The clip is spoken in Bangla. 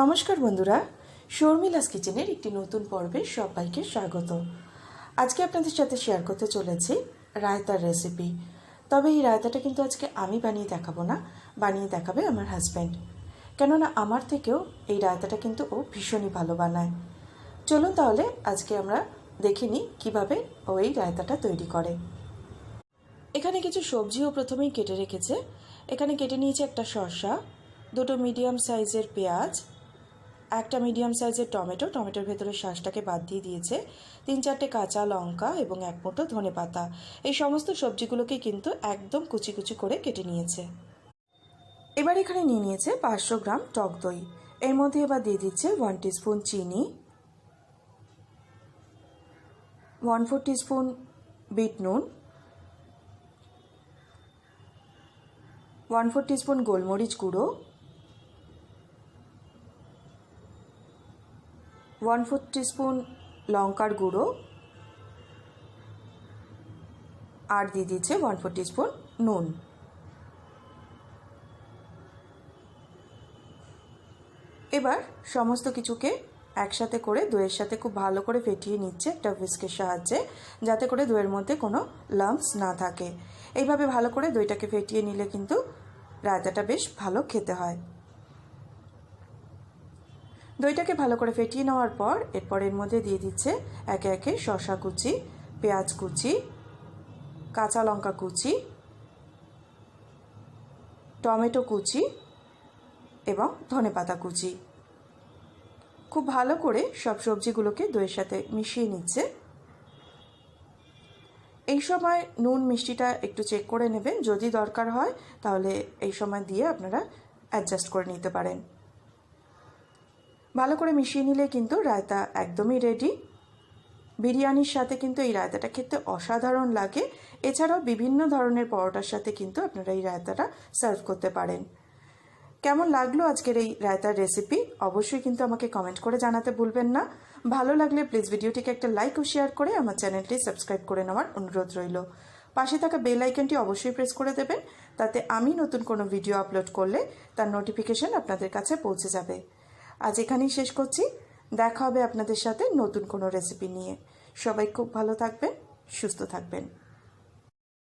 নমস্কার বন্ধুরা, শর্মিলাস কিচেনের একটি নতুন পর্বে সবাইকে স্বাগত। আজকে আপনাদের সাথে শেয়ার করতে চলেছি রায়তার রেসিপি। তবে এই রায়তাটা কিন্তু আজকে আমি বানিয়ে দেখাবো না, বানিয়ে দেখাবে আমার হাজব্যান্ড। কেননা আমার থেকেও এই রায়তাটা কিন্তু ও ভীষণই ভালো বানায়। চলুন তাহলে আজকে আমরা দেখে নিই কীভাবে ও এই রায়তাটা তৈরি করে। এখানে কিছু সবজিও প্রথমেই কেটে রেখেছে। এখানে কেটে নিয়েছে একটা শসা, দুটো মিডিয়াম সাইজের পেঁয়াজ, একটা মিডিয়াম সাইজের টমেটোর ভেতরে শাঁসটাকে বাদ দিয়ে দিয়েছে, 3-4টে কাঁচা লঙ্কা এবং 1 মুঠো ধনেপাতা। এই সমস্ত সবজিগুলোকে কিন্তু একদম কুচি কুচি করে কেটে নিয়েছে। এবার এখানে নিয়ে নিয়েছে 500 গ্রাম টক দই। এর মধ্যে এবার দিয়ে দিচ্ছে 1 টিস্পুন চিনি, 1/4 টিস্পুন বিট নুন, 1/4 টিস্পুন গোলমরিচ গুঁড়ো, 1/4 টিস্পুন লঙ্কার গুঁড়ো, আর দিয়ে দিচ্ছে 1/4 টিস্পুন নুন। এবার সমস্ত কিছুকে একসাথে করে দইয়ের সাথে খুব ভালো করে ফেটিয়ে নিচ্ছে একটা হুইস্কের সাহায্যে, যাতে করে দইয়ের মধ্যে কোনো লাম্পস না থাকে। এইভাবে ভালো করে দইটাকে ফেটিয়ে নিলে কিন্তু রায়তাটা বেশ ভালো খেতে হয়। দইটাকে ভালো করে ফেটিয়ে নেওয়ার পর এরপর এর মধ্যে দিয়ে দিচ্ছে একে একে শসা কুচি, পেঁয়াজ কুচি, কাঁচা লঙ্কা কুচি, টমেটো কুচি এবং ধনেপাতা কুচি। খুব ভালো করে সব সবজিগুলোকে দইয়ের সাথে মিশিয়ে নিচ্ছে। এই সময় নুন মিষ্টিটা একটু চেক করে নেবেন, যদি দরকার হয় তাহলে এই সময় দিয়ে আপনারা অ্যাডজাস্ট করে নিতে পারেন। ভালো করে মিশিয়ে নিলে কিন্তু রায়তা একদমই রেডি। বিরিয়ানির সাথে কিন্তু এই রায়তাটা খেতে অসাধারণ লাগে। এছাড়াও বিভিন্ন ধরনের পরোটার সাথে কিন্তু আপনারা এই রায়তাটা সার্ভ করতে পারেন। কেমন লাগলো আজকের এই রায়তার রেসিপি অবশ্যই কিন্তু আমাকে কমেন্ট করে জানাতে ভুলবেন না। ভালো লাগলে প্লিজ ভিডিওটিকে একটা লাইক ও শেয়ার করে আমার চ্যানেলটি সাবস্ক্রাইব করে নেওয়ার অনুরোধ রইল। পাশে থাকা বেল আইকনটি অবশ্যই প্রেস করে দেবেন, তাতে আমি নতুন কোনো ভিডিও আপলোড করলে তার নোটিফিকেশন আপনাদের কাছে পৌঁছে যাবে। আজ এখানেই শেষ করছি। দেখা হবে আপনাদের সাথে নতুন কোনো রেসিপি নিয়ে। সবাই খুব ভালো থাকবেন, সুস্থ থাকবেন।